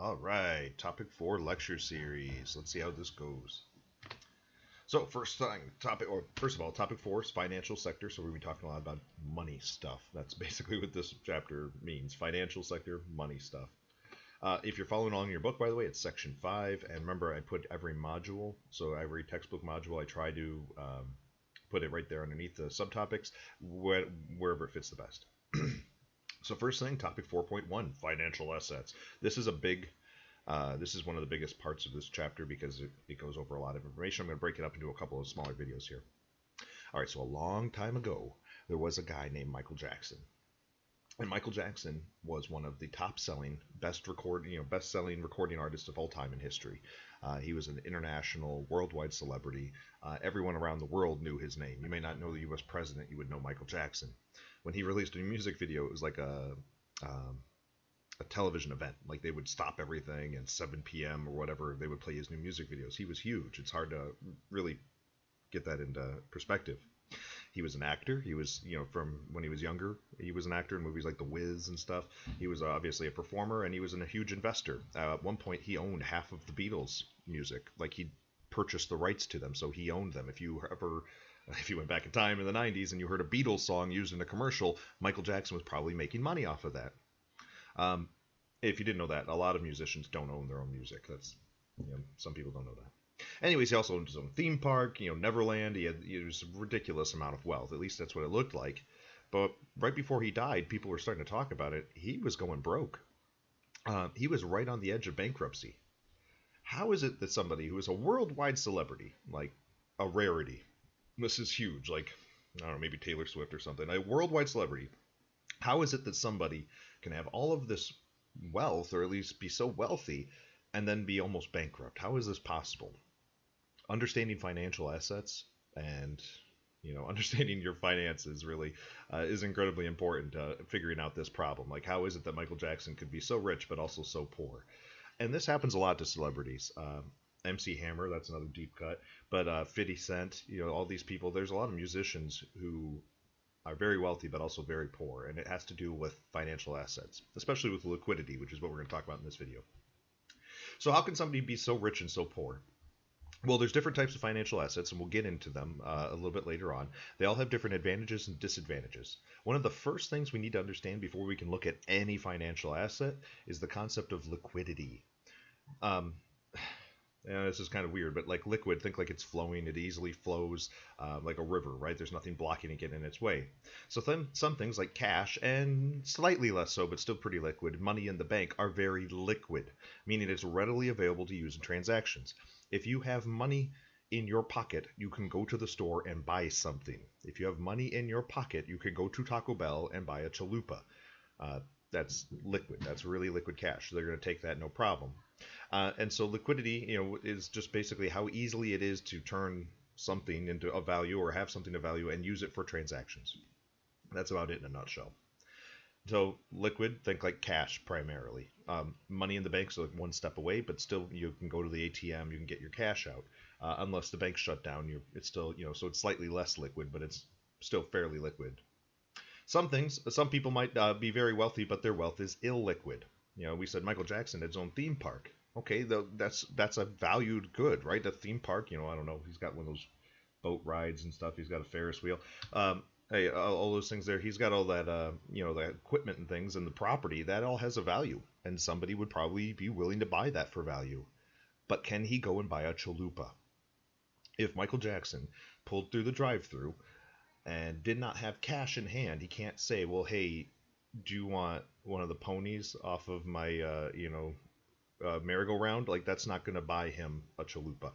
All right, topic 4 lecture series. Let's see how this goes. So first of all, topic 4 is financial sector. So we're gonna be talking a lot about money stuff. That's basically what this chapter means: financial sector, money stuff. If you're following along in your book, by the way, it's section 5. And remember, I put every module, so every textbook module, I try to put it right there underneath the subtopics, wherever it fits the best. So first thing, topic 4.1, financial assets. This is a big this is one of the biggest parts of this chapter because it goes over a lot of information. I'm going to break it up into a couple of smaller videos here. All right, so a long time ago, there was a guy named Michael Jackson. And Michael Jackson was one of the top-selling, best-selling recording artists of all time in history. He was an international, worldwide celebrity. Everyone around the world knew his name. You may not know the U.S. president, you would know Michael Jackson. When he released a new music video, it was like a television event. Like they would stop everything and 7 p.m. or whatever, they would play his new music videos. He was huge. It's hard to really get that into perspective. He was an actor. He was, from when he was younger, he was an actor in movies like The Wiz and stuff. He was obviously a performer, and he was a huge investor. At one point, he owned half of the Beatles' music. Like he purchased the rights to them, so he owned them. If you went back in time in the 90s and you heard a Beatles song used in a commercial, Michael Jackson was probably making money off of that. If you didn't know that, a lot of musicians don't own their own music. That's, some people don't know that. Anyways, he also owned his own theme park, Neverland. He was a ridiculous amount of wealth. At least that's what it looked like. But right before he died, people were starting to talk about it. He was going broke. He was right on the edge of bankruptcy. How is it that somebody who is a worldwide celebrity, like a rarity, this is huge, like, I don't know, maybe Taylor Swift or something, a worldwide celebrity, how is it that somebody can have all of this wealth, or at least be so wealthy, and then be almost bankrupt? How is this possible? Understanding financial assets and understanding your finances really is incredibly important to figuring out this problem. Like, how is it that Michael Jackson could be so rich but also so poor? And this happens a lot to celebrities. MC Hammer, that's another deep cut. But 50 Cent, all these people. There's a lot of musicians who are very wealthy but also very poor, and it has to do with financial assets, especially with liquidity, which is what we're going to talk about in this video. So how can somebody be so rich and so poor? Well, there's different types of financial assets, and we'll get into them a little bit later on. They all have different advantages and disadvantages. One of the first things we need to understand before we can look at any financial asset is the concept of liquidity. This is kind of weird, but like liquid, think like it's flowing. It easily flows like a river, right? There's nothing blocking it getting in its way. So some things like cash, and slightly less so, but still pretty liquid, money in the bank, are very liquid, meaning it's readily available to use in transactions. If you have money in your pocket, you can go to the store and buy something. If you have money in your pocket, you can go to Taco Bell and buy a chalupa. That's liquid. That's really liquid cash. So they're going to take that no problem. And so liquidity, is just basically how easily it is to turn something into a value or have something of value and use it for transactions. That's about it in a nutshell. So liquid, think like cash primarily. Money in the bank is like one step away, but still you can go to the ATM, you can get your cash out. Unless the bank shut down, it's still, so it's slightly less liquid, but it's still fairly liquid. Some people might be very wealthy, but their wealth is illiquid. We said Michael Jackson had his own theme park. Okay, that's a valued good, right? The theme park, I don't know, he's got one of those boat rides and stuff. He's got a Ferris wheel. Hey, all those things there. He's got all that, that equipment and things, and the property. That all has a value, and somebody would probably be willing to buy that for value. But can he go and buy a chalupa? If Michael Jackson pulled through the drive-through and did not have cash in hand, he can't say, well, hey, do you want one of the ponies off of my, merry-go-round? Like, that's not going to buy him a chalupa.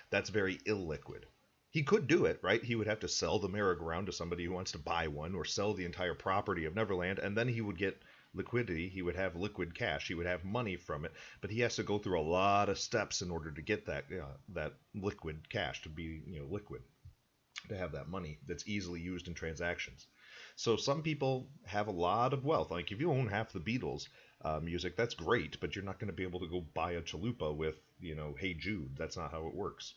That's very illiquid. He could do it, right? He would have to sell the merry-go-round to somebody who wants to buy one, or sell the entire property of Neverland, and then he would get liquidity. He would have liquid cash. He would have money from it, but he has to go through a lot of steps in order to get that liquid cash to be liquid, to have that money that's easily used in transactions. So some people have a lot of wealth. Like if you own half the Beatles music, that's great, but you're not going to be able to go buy a chalupa with Hey Jude. That's not how it works.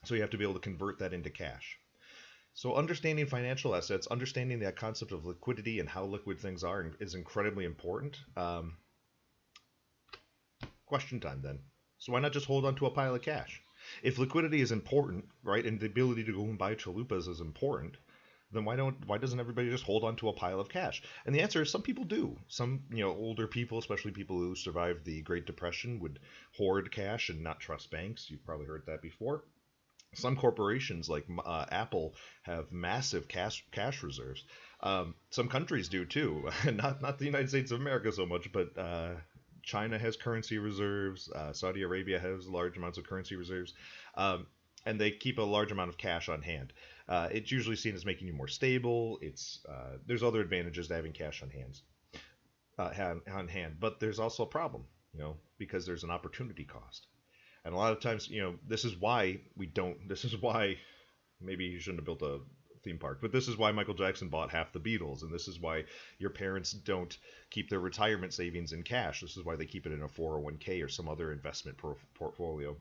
So you have to be able to convert that into cash. So understanding financial assets, understanding that concept of liquidity and how liquid things are is incredibly important. Question time then. So why not just hold on to a pile of cash? If liquidity is important, right, and the ability to go and buy chalupas is important, then why doesn't everybody just hold on to a pile of cash? And the answer is some people do. Some, older people, especially people who survived the Great Depression, would hoard cash and not trust banks. You've probably heard that before. Some corporations like Apple have massive cash reserves. Some countries do too. Not the United States of America so much, but China has currency reserves. Saudi Arabia has large amounts of currency reserves, and they keep a large amount of cash on hand. It's usually seen as making you more stable. There's other advantages to having cash on hand, but there's also a problem, because there's an opportunity cost. And a lot of times, this is why we don't. This is why maybe you shouldn't have built a theme park, but this is why Michael Jackson bought half the Beatles, and this is why your parents don't keep their retirement savings in cash. This is why they keep it in a 401k or some other investment portfolio,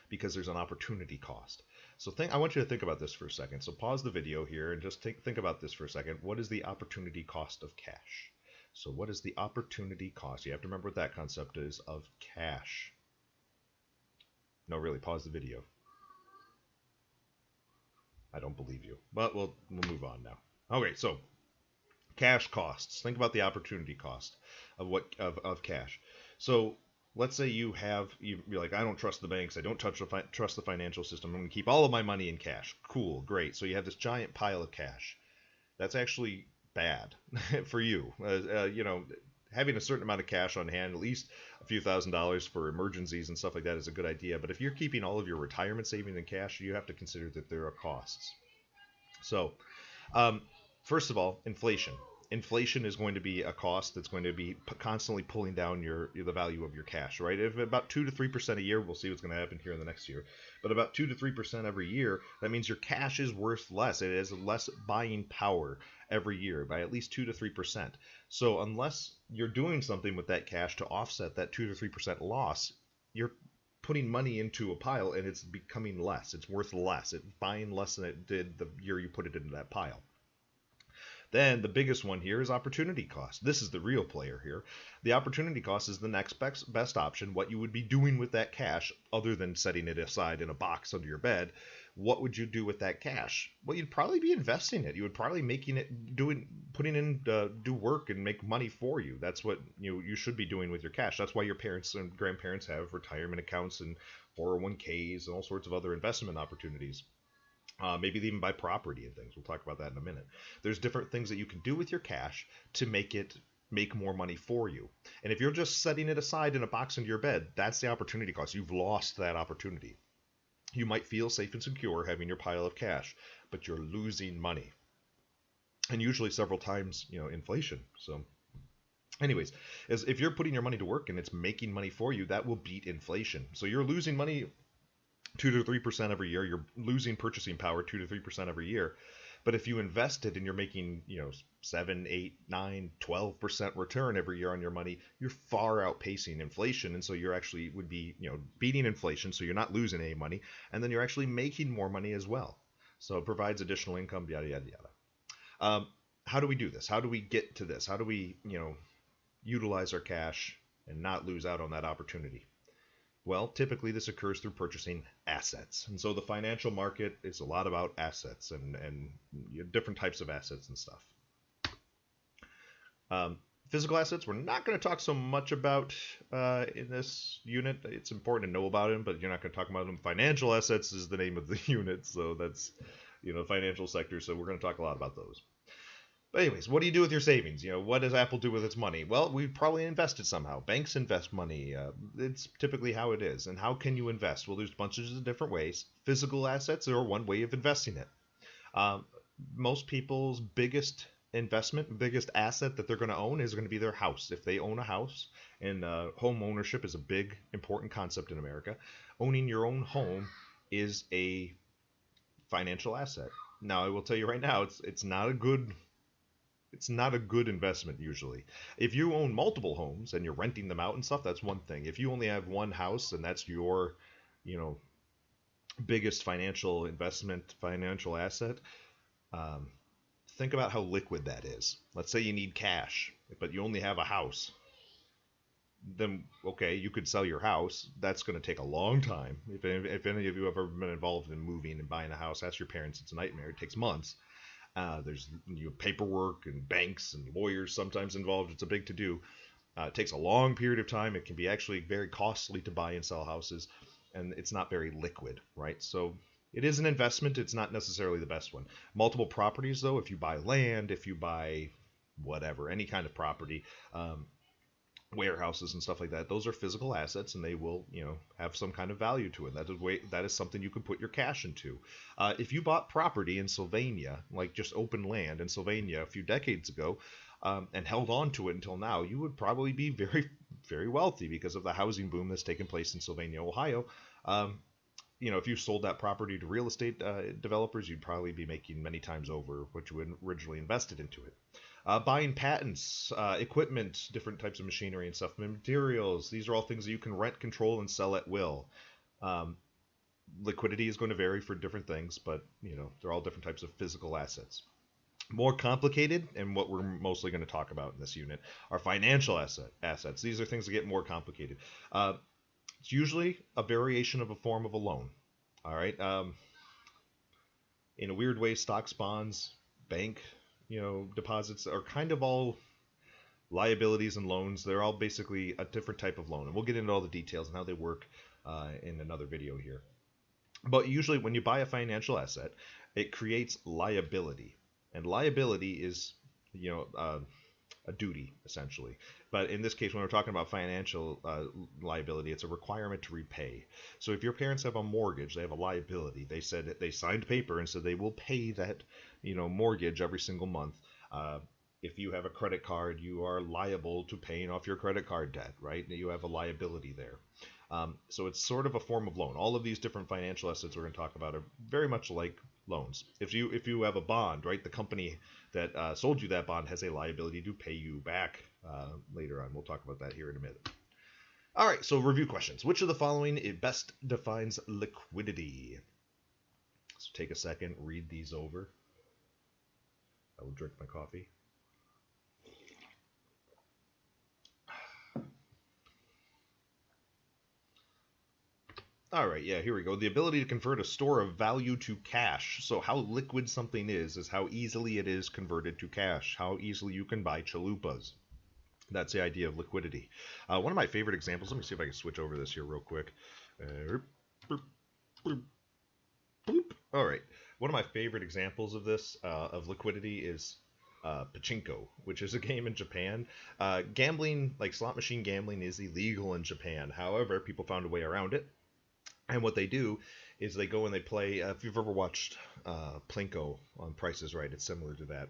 because there's an opportunity cost. So I want you to think about this for a second. So pause the video here and just think about this for a second. What is the opportunity cost of cash? So what is the opportunity cost? You have to remember what that concept is of cash. No, really, pause the video. I don't believe you, but we'll move on now. Okay, so cash costs. Think about the opportunity cost of cash. So let's say you're like, I don't trust the banks. I don't trust the financial system. I'm going to keep all of my money in cash. Cool, great. So you have this giant pile of cash. That's actually bad for you. Having a certain amount of cash on hand, at least a few $1,000s for emergencies and stuff like that, is a good idea. But if you're keeping all of your retirement savings in cash, you have to consider that there are costs. So, first of all, inflation. Inflation is going to be a cost that's going to be constantly pulling down the value of your cash, right? If about 2 to 3% a year, we'll see what's going to happen here in the next year, but about 2 to 3% every year, that means your cash is worth less. It has less buying power every year by at least 2 to 3%. So unless you're doing something with that cash to offset that 2 to 3% loss, you're putting money into a pile and it's becoming less. It's worth less. It's buying less than it did the year you put it into that pile. Then the biggest one here is opportunity cost. This is the real player here. The opportunity cost is the next best option, what you would be doing with that cash other than setting it aside in a box under your bed. What would you do with that cash? Well, you'd probably be investing it. You would probably putting in do work and make money for you. That's what you should be doing with your cash. That's why your parents and grandparents have retirement accounts and 401ks and all sorts of other investment opportunities. Maybe even buy property and things. We'll talk about that in a minute. There's different things that you can do with your cash to make more money for you. And if you're just setting it aside in a box under your bed, that's the opportunity cost. You've lost that opportunity. You might feel safe and secure having your pile of cash, but you're losing money. And usually several times, inflation. So anyways, if you're putting your money to work and it's making money for you, that will beat inflation. So you're losing money 2 to 3% every year. You're losing purchasing power 2 to 3% every year. But if you invest it and you're making 7, 8, 9, 12% return every year on your money, you're far outpacing inflation, and so you're actually would be beating inflation, so you're not losing any money, and then you're actually making more money as well. So it provides additional income, yada yada yada. How do we do this? How do we get to this? How do we utilize our cash and not lose out on that opportunity? Well, typically this occurs through purchasing assets. And so the financial market is a lot about assets and different types of assets and stuff. Physical assets, we're not going to talk so much about in this unit. It's important to know about them, but you're not going to talk about them. Financial assets is the name of the unit, so that's, financial sector, so we're going to talk a lot about those. But anyways, what do you do with your savings? What does Apple do with its money? Well, we probably invest it somehow. Banks invest money. It's typically how it is. And how can you invest? Well, there's bunches of different ways. Physical assets are one way of investing it. Most people's biggest investment, biggest asset that they're going to own is going to be their house. If they own a house, and home ownership is a big, important concept in America, owning your own home is a financial asset. Now, I will tell you right now, it's not a good investment usually. If you own multiple homes and you're renting them out and stuff, that's one thing. If you only have one house and that's your, biggest financial investment, financial asset, think about how liquid that is. Let's say you need cash, but you only have a house. then okay, you could sell your house. That's going to take a long time. If any of you have ever been involved in moving and buying a house, ask your parents. It's a nightmare. It takes months. There's paperwork and banks and lawyers sometimes involved. It's a big to do. It takes a long period of time. It can be actually very costly to buy and sell houses, and it's not very liquid, right? So it is an investment. It's not necessarily the best one. Multiple properties, though, if you buy land, if you buy whatever, any kind of property, warehouses and stuff like that, those are physical assets, and they will, have some kind of value to it. That is something you can put your cash into. If you bought property in Sylvania, like just open land in Sylvania a few decades ago, and held on to it until now, you would probably be very, very wealthy because of the housing boom that's taken place in Sylvania, Ohio. If you sold that property to real estate developers, you'd probably be making many times over what you had originally invested into it. Buying patents, equipment, different types of machinery and stuff, materials. These are all things that you can rent, control, and sell at will. Liquidity is going to vary for different things, but they're all different types of physical assets. More complicated, and what we're mostly going to talk about in this unit, are financial assets. These are things that get more complicated. It's usually a variation of a form of a loan. All right. In a weird way, stocks, bonds, bank, deposits are kind of all liabilities and loans. They're all basically a different type of loan, and we'll get into all the details and how they work in another video here. But usually, when you buy a financial asset, it creates liability, and liability is, a duty, essentially. But in this case, when we're talking about financial liability, it's a requirement to repay. So if your parents have a mortgage, they have a liability. They said they signed paper and said they will pay that, mortgage every single month. If you have a credit card, you are liable to paying off your credit card debt, right? You have a liability there. So it's sort of a form of loan. All of these different financial assets we're going to talk about are very much like loans. If you have a bond, right, the company that sold you that bond has a liability to pay you back later on. We'll talk about that here in a minute. All right, so review questions. Which of the following best defines liquidity? So take a second, read these over. I will drink my coffee. All right, yeah, here we go. The ability to convert a store of value to cash. So how liquid something is how easily it is converted to cash, how easily you can buy chalupas. That's the idea of liquidity. One of my favorite examples, let me see if I can switch over this here real quick. All right, one of my favorite examples of this, of liquidity, is pachinko, which is a game in Japan. Gambling, like slot machine gambling, is illegal in Japan. However, people found a way around it. And what they do is they go and they play. If you've ever watched Plinko on Price is Right, it's similar to that.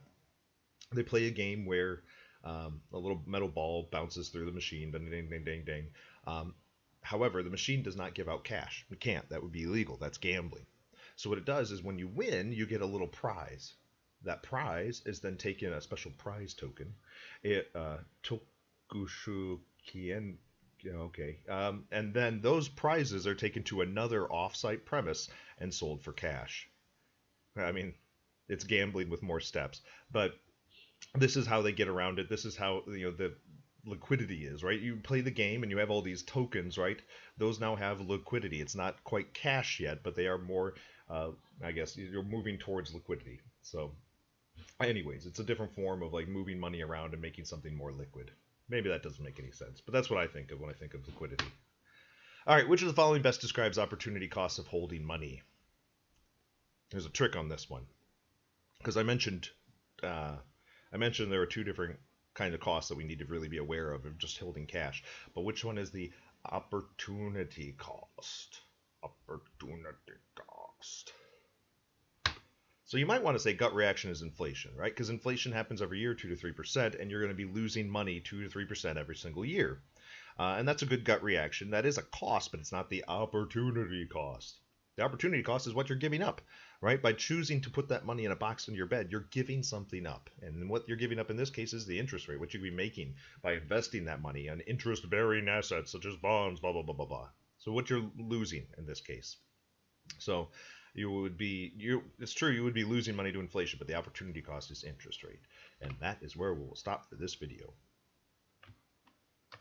They play a game where a little metal ball bounces through the machine, ding, ding, ding, ding, ding. However, the machine does not give out cash. It can't. That would be illegal. That's gambling. So what it does is when you win, you get a little prize. That prize is then taken, a special prize token. Tokushu Kien. Okay. And then those prizes are taken to another off-site premise and sold for cash. I mean, it's gambling with more steps, but this is how they get around it. This is how the liquidity is, right? You play the game and you have all these tokens, right? Those now have liquidity. It's not quite cash yet, but they are more. I guess you're moving towards liquidity. So, anyways, it's a different form of like moving money around and making something more liquid. Maybe that doesn't make any sense, but that's what I think of when I think of liquidity. All right, which of the following best describes opportunity costs of holding money? There's a trick on this one, because I mentioned there are two different kind of costs that we need to really be aware of just holding cash. But which one is the opportunity cost? Opportunity cost. So you might want to say gut reaction is inflation, right? Because inflation happens every year, 2 to 3%, and you're going to be losing money 2 to 3% every single year. And that's a good gut reaction. That is a cost, but it's not the opportunity cost. The opportunity cost is what you're giving up, right? By choosing to put that money in a box under your bed, you're giving something up. And what you're giving up in this case is the interest rate, what you could be making by investing that money on interest-bearing assets such as bonds, blah, blah, blah, blah, blah. So what you're losing in this case. So it's true, you would be losing money to inflation, but the opportunity cost is interest rate. And that is where we will stop for this video.